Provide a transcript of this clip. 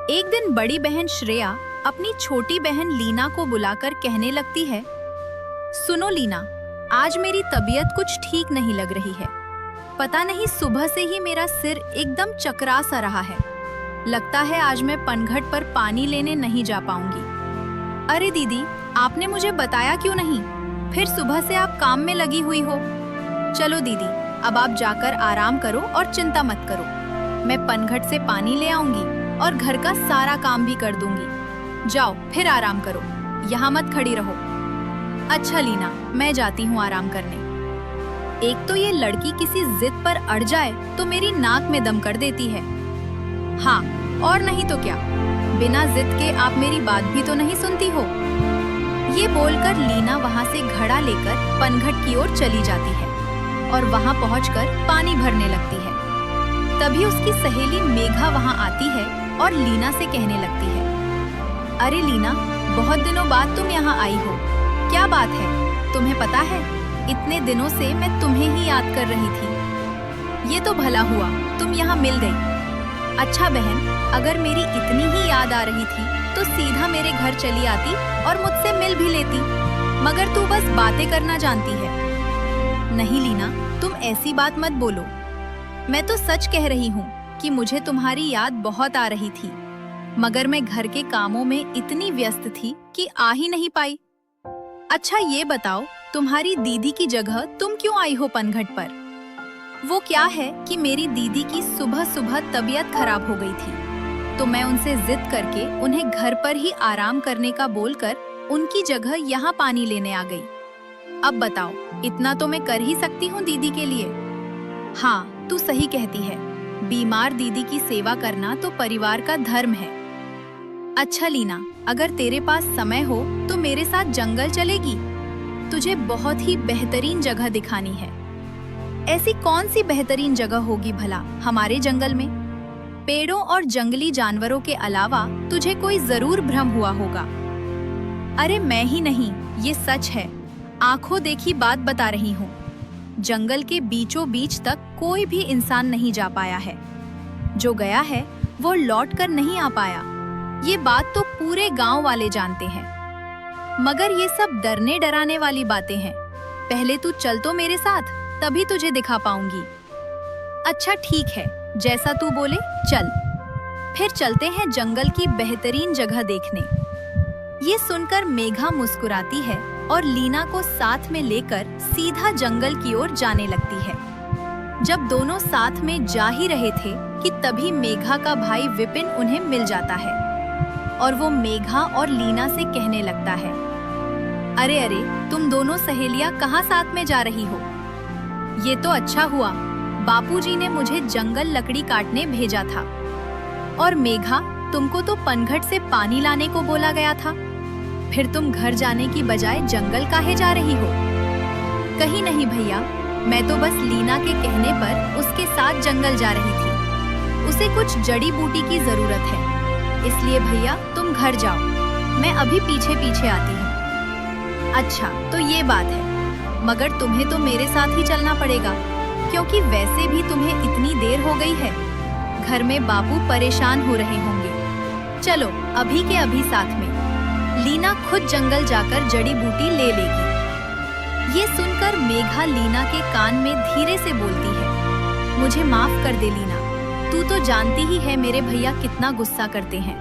एक दिन बड़ी बहन श्रेया अपनी छोटी बहन लीना को बुलाकर कहने लगती है, सुनो लीना, आज मेरी तबीयत कुछ ठीक नहीं लग रही है। पता नहीं सुबह से ही मेरा सिर एकदम चकरा सा रहा है। लगता है आज मैं पनघट पर पानी लेने नहीं जा पाऊंगी। अरे दीदी, आपने मुझे बताया क्यों नहीं? फिर सुबह से आप काम में लगी हुई हो। चलो दीदी, अब आप जाकर आराम करो और चिंता मत करो। मैं पनघट से पानी ले आऊंगी और घर का सारा काम भी कर दूंगी। जाओ फिर आराम करो, यहाँ मत खड़ी रहो। अच्छा लीना, मैं जाती हूँ आराम करने। एक तो ये लड़की किसी जिद पर अड़ जाए तो मेरी नाक में दम कर देती है। हाँ, और नहीं तो क्या, बिना जिद के आप मेरी बात भी तो नहीं सुनती हो। ये बोलकर लीना वहाँ से घड़ा लेकर पनघट की ओर चली जाती है और वहाँ पहुँचकर पानी भरने लगती है। तभी उसकी सहेली मेघा वहाँ आती है और लीना से कहने लगती है, अरे लीना, बहुत दिनों बाद तुम यहाँ आई हो। क्या बात है? तुम्हें पता है, इतने दिनों से मैं तुम्हें ही याद कर रही थी। ये तो भला हुआ तुम यहाँ मिल गई। अच्छा बहन, अगर मेरी इतनी ही याद आ रही थी तो सीधा मेरे घर चली आती और मुझसे मिल भी लेती, मगर तू बस बातें करना जानती है। नहीं लीना, तुम ऐसी बात मत बोलो। मैं तो सच कह रही हूँ कि मुझे तुम्हारी याद बहुत आ रही थी, मगर मैं घर के कामों में इतनी व्यस्त थी कि आ ही नहीं पाई। अच्छा ये बताओ, तुम्हारी दीदी की जगह तुम क्यों आई हो पनघट पर? वो क्या है कि मेरी दीदी की सुबह सुबह तबीयत खराब हो गई थी, तो मैं उनसे जिद करके उन्हें घर पर ही आराम करने का बोलकर उनकी जगह यहाँ पानी लेने आ गई। अब बताओ, इतना तो मैं कर ही सकती हूँ दीदी के लिए। हाँ, तू सही कहती है, बीमार दीदी की सेवा करना तो परिवार का धर्म है। अच्छा लीना, अगर तेरे पास समय हो तो मेरे साथ जंगल चलेगी? तुझे बहुत ही बेहतरीन जगह दिखानी है। ऐसी कौन सी बेहतरीन जगह होगी भला हमारे जंगल में? पेड़ों और जंगली जानवरों के अलावा तुझे कोई जरूर भ्रम हुआ होगा। अरे मैं ही नहीं, ये सच है, आंखों देखी बात बता रही हूँ। जंगल के बीचों बीच तक कोई भी इंसान नहीं जा पाया है। जो गया है वो लौटकर नहीं आ पाया। ये बात तो पूरे गांव वाले जानते हैं। मगर ये सब डरने डराने वाली बातें हैं। पहले तू चल तो मेरे साथ, तभी तुझे दिखा पाऊंगी। अच्छा ठीक है, जैसा तू बोले चल। फिर चलते हैं जंगल की बेहतरीन जगह देखने। ये सुनकर मेघा मुस्कुराती है और लीना को साथ में लेकर सीधा जंगल की ओर जाने लगती है। जब दोनों साथ में जा ही रहे थे कि तभी मेघा का भाई विपिन उन्हें मिल जाता है और वो मेघा और लीना से कहने लगता है, अरे अरे, तुम दोनों सहेलियां कहाँ साथ में जा रही हो? ये तो अच्छा हुआ, बापूजी ने मुझे जंगल लकड़ी काटने भेजा था। और मेघा, तुमको तो पनघट से पानी लाने को बोला गया था, फिर तुम घर जाने की बजाय जंगल काहे जा रही हो? कहीं नहीं भैया, मैं तो बस लीना के कहने पर उसके साथ जंगल जा रही थी। उसे कुछ जड़ी बूटी की जरूरत है, इसलिए भैया तुम घर जाओ, मैं अभी पीछे पीछे आती हूँ। अच्छा तो ये बात है, मगर तुम्हें तो मेरे साथ ही चलना पड़ेगा, क्योंकि वैसे भी तुम्हें इतनी देर हो गई है। घर में बापू परेशान हो रहे होंगे। चलो अभी के अभी साथ में। लीना खुद जंगल जाकर जड़ी बूटी ले लेगी। ये सुनकर मेघा लीना के कान में धीरे से बोलती है, मुझे माफ कर दे लीना, तू तो जानती ही है मेरे भैया कितना गुस्सा करते हैं।